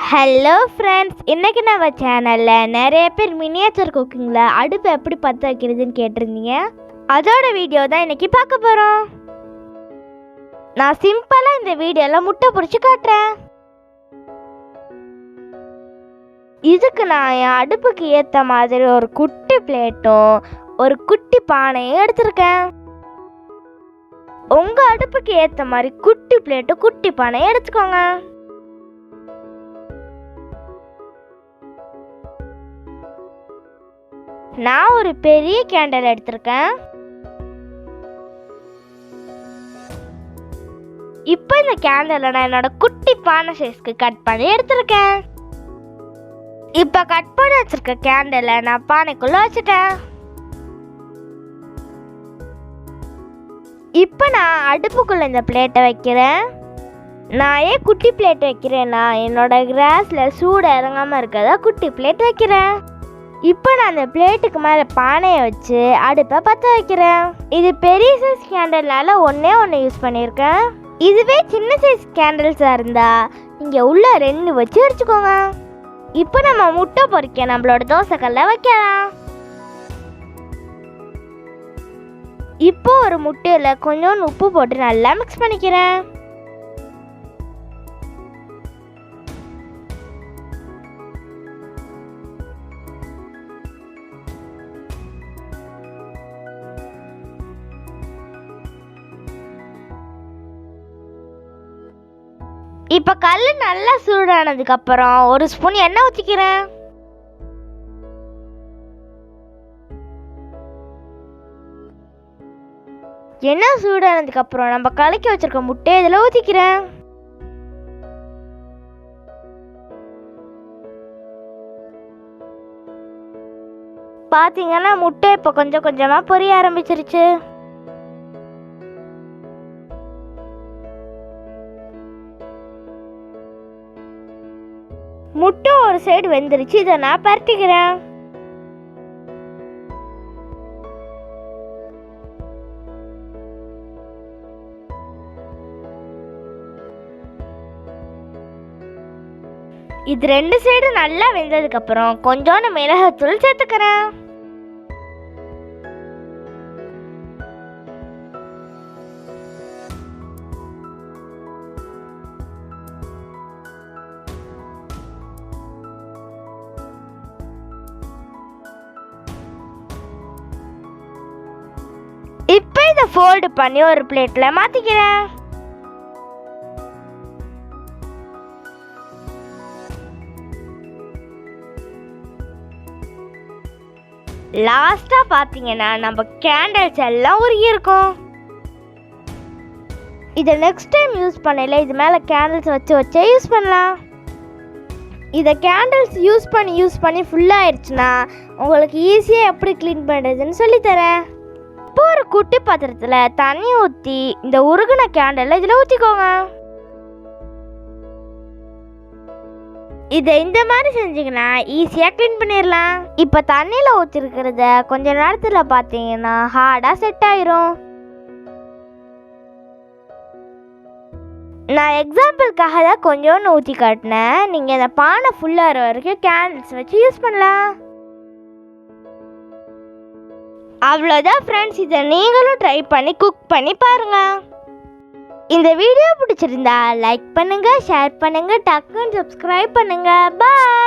Hello friends, இன்றைக்கி நம்ம சேனலில் நிறைய பேர் மினியேச்சர் குக்கிங்கில் அடுப்பு எப்படி பற்ற வைக்கிறதுன்னு கேட்டிருந்தீங்க. அதோட வீடியோ தான் இன்றைக்கி பார்க்க போகிறோம். நான் சிம்பிளாக இந்த வீடியோவில் முட்டை பொரிச்சு காட்டுறேன். இதுக்கு நான் என் அடுப்புக்கு ஏற்ற மாதிரி ஒரு குட்டி பிளேட்டும் ஒரு குட்டி பானையும் எடுத்திருக்கேன். உங்கள் அடுப்புக்கு ஏற்ற மாதிரி குட்டி பிளேட்டும் குட்டி பானையும் எடுத்துக்கோங்க. நான் ஒரு பெரிய கேண்டில் எடுத்திருக்கேன். இப்போ இந்த கேண்டிலை நான் என்னோட குட்டி பானை சைஸ்க்கு கட் பண்ணி எடுத்திருக்கேன். இப்போ கட் பண்ணி வச்சிருக்க கேண்டிலை நான் பானைக்குள்ள வச்சுட்டேன். இப்போ நான் அடுப்புக்குள்ள இந்த பிளேட்டை வைக்கிறேன். நான் ஏன் குட்டி பிளேட் வைக்கிறேன்னா என்னோட கிராஸில் சூடு இறங்காமல் இருக்கிறதா குட்டி பிளேட் வைக்கிறேன். இப்போ நான் அந்த பிளேட்டுக்கு மேலே பானையை வச்சு அடுப்பை பற்ற வைக்கிறேன். இது பெரிய சைஸ் கேண்டில்னால ஒன்றே யூஸ் பண்ணியிருக்கேன். இதுவே சின்ன சைஸ் கேண்டில்ஸாக இருந்தால் இங்கே உள்ள 2 வச்சு வச்சுக்கோங்க. இப்போ நம்ம முட்டை பொரிக்க நம்மளோட தோசைக்கல்ல வைக்கலாம். இப்போ ஒரு முட்டையில் கொஞ்சோண்டு உப்பு போட்டு நல்லா மிக்ஸ் பண்ணிக்கிறேன். இப்போ கல் நல்லா சூடானதுக்கப்புறம் ஒரு ஸ்பூன் எண்ணெய் ஊற்றிக்கிறேன். எண்ணெய் சூடானதுக்கப்புறம் நம்ம கலக்கி வச்சிருக்க முட்டையை இதில் ஊற்றிக்கிறேன். பார்த்தீங்கன்னா முட்டை இப்போ கொஞ்சம் கொஞ்சமாக பொரிய ஆரம்பிச்சிருச்சு. முட்டை ஒரு சைடு வெந்துருச்சு. இதை நான் பரட்டிக்கிறேன். இது 2 சைடு நல்லா வெந்ததுக்கு அப்புறம் கொஞ்சோண்டு மிளகாத்தூள் சேர்த்துக்கிறேன். இப்போ இதை ஃபோல்டு பண்ணி ஒரு பிளேட்டில் மாற்றிக்கிறேன். லாஸ்ட்டாக பார்த்தீங்கன்னா நம்ம கேண்டில்ஸ் எல்லாம் உருகி இருக்கும். இதை நெக்ஸ்ட் டைம் யூஸ் பண்ணல இது மேலே கேண்டில்ஸ் வச்சே யூஸ் பண்ணலாம். இதை கேண்டில்ஸ் யூஸ் பண்ணி ஃபுல்லாகிடுச்சுன்னா உங்களுக்கு ஈஸியாக எப்படி க்ளீன் பண்ணுறதுன்னு சொல்லித்தரேன். இப்போ ஒரு குட்டி பாத்திரத்தில் தண்ணி ஊற்றி இந்த உருகின கேண்டில் இதில் ஊற்றிக்கோங்க. இதை இந்த மாதிரி செஞ்சிங்கன்னா ஈஸியாக க்ளீன் பண்ணிடலாம். இப்போ தண்ணியில் ஊற்றிருக்கிறத கொஞ்ச நேரத்தில் பார்த்தீங்கன்னா ஹார்டாக செட் ஆயிரும். நான் எக்ஸாம்பிளுக்காக தான் கொஞ்சோன்னு ஊற்றி காட்டினேன். நீங்கள் இந்த பானை ஃபுல்லாகிற வரைக்கும் கேண்டில்ஸ் வச்சு யூஸ் பண்ணலாம். அவ்வளோதான் ஃப்ரெண்ட்ஸ், இதை நீங்களும் ட்ரை பண்ணி குக் பண்ணி பாருங்கள். இந்த வீடியோ பிடிச்சிருந்தா லைக் பண்ணுங்கள், ஷேர் பண்ணுங்கள், டக்குன்னு சப்ஸ்கிரைப் பண்ணுங்கள். பாய்.